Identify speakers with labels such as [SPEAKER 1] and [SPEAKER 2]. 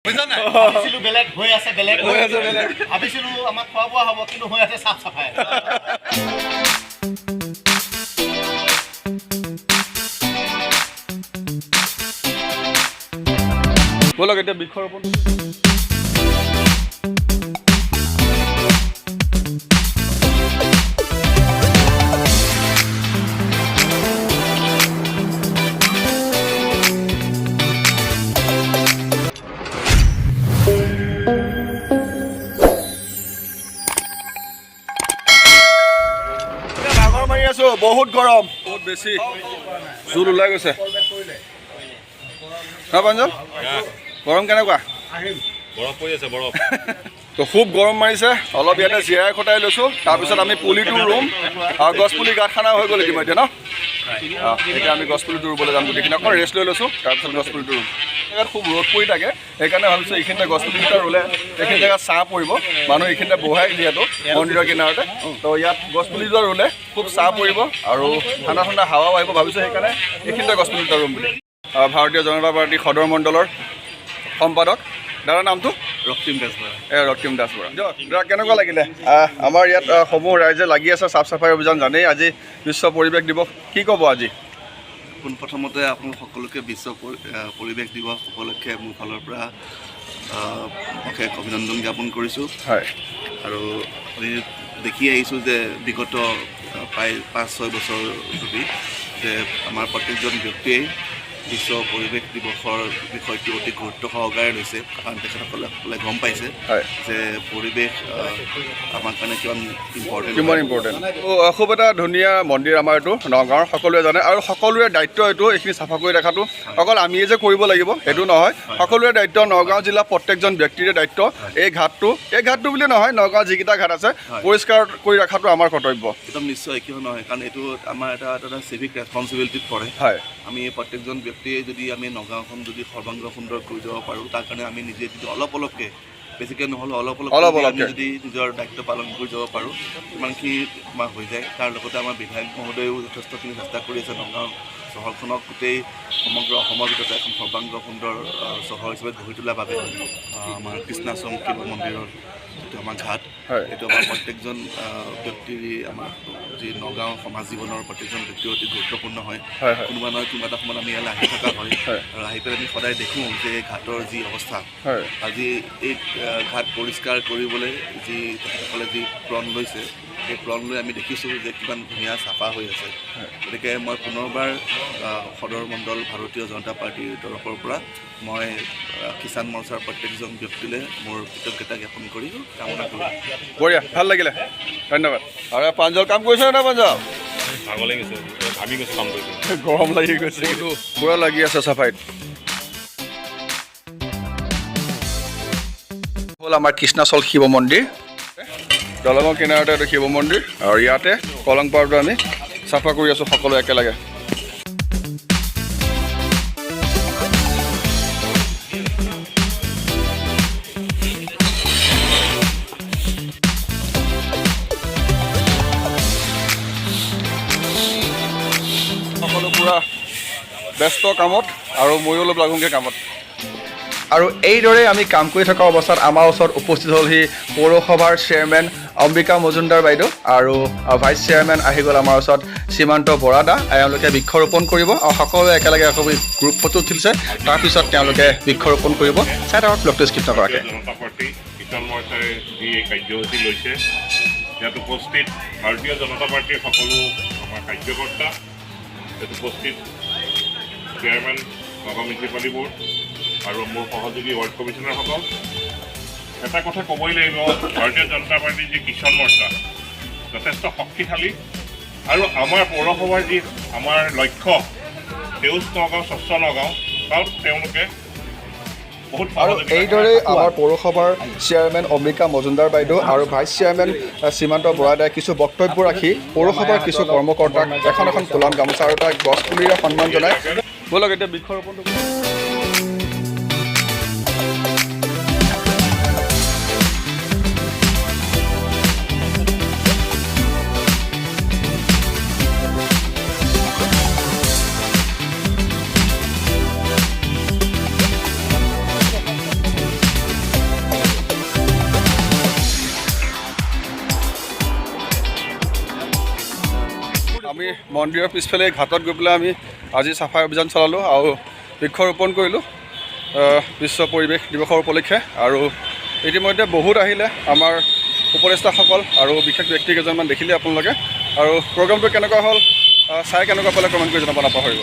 [SPEAKER 1] বুঝা নাই ভাবিছিলো বেলেগ হৈ আছে বেলেগ ভাবিছিলো আমাৰ খোৱা বোৱা হ'ব কিন্তু হৈ আছে সাফ সাফাই
[SPEAKER 2] বলক এটা বৃক্ষৰোপণ বহুত গৰম বহুত বেছি জোল ওলাই গৈছে পাঞ্জল গৰম কেনেকুৱা
[SPEAKER 3] বৰফ পৰি আছে বৰফ
[SPEAKER 2] তো খুব গৰম মাৰিছে অলপ ইয়াতে জিৰাই খটাই লৈছোঁ তাৰপিছত আমি পুলিটো ৰুম আৰু গছপুলি গাঁত খানা হৈ গ'ল ইতিমধ্যে ন এতিয়া আমি গছপুলিটো ৰুবলৈ যাম গোটেইখিনি অকণ ৰেষ্ট লৈ লৈছোঁ তাৰপিছত গছপুলিটো ৰুম জেগাত খুব ৰ'দ পৰি থাকে সেইকাৰণে ভাবিছোঁ এইখিনিতে গছপুলিকেইটা ৰুলে এইখিনি জেগাত ছাঁ পৰিব মানুহ এইখিনিতে বহাই যিহেতু মন্দিৰৰ কিনাৰতে তো ইয়াত গছপুলিটো ৰুলে খুব ছাঁ পৰিব আৰু ঠাণ্ডা ঠাণ্ডা হাৱাও আহিব ভাবিছোঁ সেইকাৰণে এইখিনিতে গছপুলিটো ৰুম বুলি ভাৰতীয় জনতা পাৰ্টী সদৰ মণ্ডলৰ সম্পাদক দাদাৰ নামটো
[SPEAKER 3] ৰক্তিম দাস বৰা
[SPEAKER 2] ৰক্তিম দাস বৰা দাদা কেনেকুৱা লাগিলে আমাৰ ইয়াত সমূহ ৰাইজে লাগি আছে চাফ চাফাই অভিযান জানেই আজি বিশ্ব পৰিৱেশ দিৱস কি ক'ব আজি
[SPEAKER 3] পোনপ্ৰথমতে আপোনালোক সকলোকে বিশ্ব পৰিৱেশ দিৱস উপলক্ষে মোৰ ফালৰ পৰা অশেষ অভিনন্দন জ্ঞাপন কৰিছোঁ
[SPEAKER 2] হয়
[SPEAKER 3] আৰু আমি দেখি আহিছোঁ যে বিগত প্ৰায় 5-6 বছৰ ধৰি যে আমাৰ প্ৰত্যেকজন ব্যক্তিয়েই বিশ্ব পৰিৱেশ দিৱসৰ বিষয়টো অতি গুৰুত্ব সহকাৰে লৈছে কাৰণ তেখেতসকলে গম পাইছে যে পৰিৱেশ আমাৰ কাৰণে কিমান ইম্পৰ্টেণ্ট
[SPEAKER 2] খুব এটা ধুনীয়া মন্দিৰ আমাৰ এইটো নগাঁৱৰ সকলোৱে জানে আৰু সকলোৰে দায়িত্ব এইটো এইখিনি চাফা কৰি ৰখাটো অকল আমিয়ে যে কৰিব লাগিব সেইটো নহয় সকলোৰে দায়িত্ব নগাঁও জিলাৰ প্ৰত্যেকজন ব্যক্তিৰে দায়িত্ব এই ঘাটটো বুলি নহয় নগাঁও যিকেইটা ঘাট আছে পৰিষ্কাৰ কৰি ৰখাটো আমাৰ কৰ্তব্য
[SPEAKER 3] একদম নিশ্চয় কিয় নহয় কাৰণ এইটো আমাৰ এটা চিভিক ৰেছপনচিবিলিটিত পৰে
[SPEAKER 2] হয়
[SPEAKER 3] আমি প্ৰত্যেকজন ব্যক্তিয়ে যদি আমি নগাঁওখন যদি সৰ্বাংগ সুন্দৰ কৰি যাব পাৰোঁ তাৰ কাৰণে আমি নিজে যদি অলপকৈ বেছিকৈ নহ'লেও অলপ আমি যদি নিজৰ দায়িত্ব পালন কৰি যাব পাৰোঁ ইমানখিনি আমাৰ হৈ যায় তাৰ লগতে আমাৰ বিধায়ক মহোদয়েও যথেষ্টখিনি চেষ্টা কৰি আছে নগাঁও চহৰখনক গোটেই সমগ্ৰ অসমৰ ভিতৰতে এখন সৰ্বাংগ সুন্দৰ চহৰ হিচাপে গঢ়ি তোলাৰ বাবে আমাৰ কৃষ্ণাশ্ৰম শিৱ মন্দিৰৰ যিটো আমাৰ ঘাট এইটো আমাৰ প্ৰত্যেকজন ব্যক্তিৰ আমাৰ যি নগাঁও সমাজ জীৱনৰ প্ৰত্যেকজন ব্যক্তিৰ অতি গুৰুত্বপূৰ্ণ হয় কোনোবা নহয় কোনোবা এটা সময়ত আমি ইয়ালৈ আহি থকা হয় আৰু আহি পেলাই আমি সদায় দেখোঁ যে এই ঘাটৰ যি অৱস্থা আজি এই ঘাট পৰিষ্কাৰ কৰিবলৈ যি তেখেতসকলে যি প্ৰণ লৈছে সেই প্ৰণ লৈ আমি দেখিছোঁ যে কিমান ধুনীয়া চাফা হৈ আছে গতিকে মই পুনৰবাৰ সদৰ মণ্ডল ভাৰতীয় জনতা পাৰ্টীৰ তৰফৰ পৰা মই কিষাণ মৰ্চাৰ প্ৰত্যেকজন ব্যক্তিলৈ মোৰ কৃতজ্ঞতা জ্ঞাপন কৰি কামনা কৰোঁ
[SPEAKER 2] বঢ়িয়া ভাল লাগিলে ধন্যবাদ আৰু পাঞ্জল কাম কৰিছে নে পাঞ্জল গৰম লাগি গৈছে কিন্তু পূৰা লাগি আছে চাফাইত হ'ল আমাৰ কৃষ্ণাচল শিৱ মন্দিৰ দলঙৰ কিনাৰতে এইটো শিৱ মন্দিৰ আৰু ইয়াতে কলং পাৰটো আমি চাফা কৰি আছোঁ সকলো একেলগে সকলো পূৰা ব্যস্ত কামত আৰু ময়ো অলপ লাগোঁগৈ কামত আৰু এইদৰে আমি কাম কৰি থকা অৱস্থাত আমাৰ ওচৰত উপস্থিত হ'লহি পৌৰসভাৰ চেয়াৰমেন অম্বিকা মজুমদাৰ বাইদেউ আৰু ভাইচ চেয়াৰমেন আহি গ'ল আমাৰ ওচৰত সীমান্ত বৰা দা এওঁলোকে বৃক্ষৰোপণ কৰিব আৰু সকলোৱে একেলগে গ্ৰুপ ফটো উঠিছে তাৰপিছত তেওঁলোকে বৃক্ষৰোপণ কৰিব চাই থাকক ব্লগটো স্কিপ নকৰাকৈ
[SPEAKER 4] জনতা পাৰ্টি কিষাণ মৰ্চাই যি এই কাৰ্যসূচী লৈছে ইয়াত উপস্থিত ভাৰতীয় জনতা পাৰ্টীৰ সকলো আমাৰ কাৰ্যকৰ্তা ইয়াত উপস্থিত চেয়াৰমেন নগাঁও মিউনিচিপালিটি বৰ্ড আৰু মোৰ সহযোগী ৱাৰ্ড কমিশ্যনাৰসকল এটা কথা ক'বই লাগিব ভাৰতীয় জনতা পাৰ্টীৰ যি কিষাণ মৰ্চা যথেষ্ট শক্তিশালী আৰু আমাৰ পৌৰসভাৰ যি আমাৰ লক্ষ্য সেউজ নগাঁও স্বচ্ছ নগাঁও তাত তেওঁলোকে
[SPEAKER 2] আৰু এইদৰে আমাৰ পৌৰসভাৰ চেয়াৰমেন অম্বিকা মজুমদাৰ বাইদেউ আৰু ভাইচ চেয়াৰমেন সীমান্ত বৰাদাই কিছু বক্তব্য ৰাখি পৌৰসভাৰ কিছু কৰ্মকৰ্তাক এখন ফুলাম গামোচা আৰু তাক গছপুলিৰে সন্মান জনাই ব'লক এতিয়া বৃক্ষৰোপণটো আমি মন্দিৰৰ পিছফালে ঘাটত গৈ পেলাই আমি আজি চাফাই অভিযান চলালোঁ আৰু বৃক্ষৰোপণ কৰিলোঁ বিশ্ব পৰিৱেশ দিৱসৰ উপলক্ষে। আৰু ইতিমধ্যে বহুত আহিলে আমাৰ উপদেষ্টাসকল আৰু বিশেষ ব্যক্তি কেইজনমান দেখিলে আপোনালোকে। আৰু প্ৰগ্ৰামটো কেনেকুৱা হ'ল চাই কেনেকুৱা পালে কমেণ্ট কৰি জনাব নাপাহৰিব।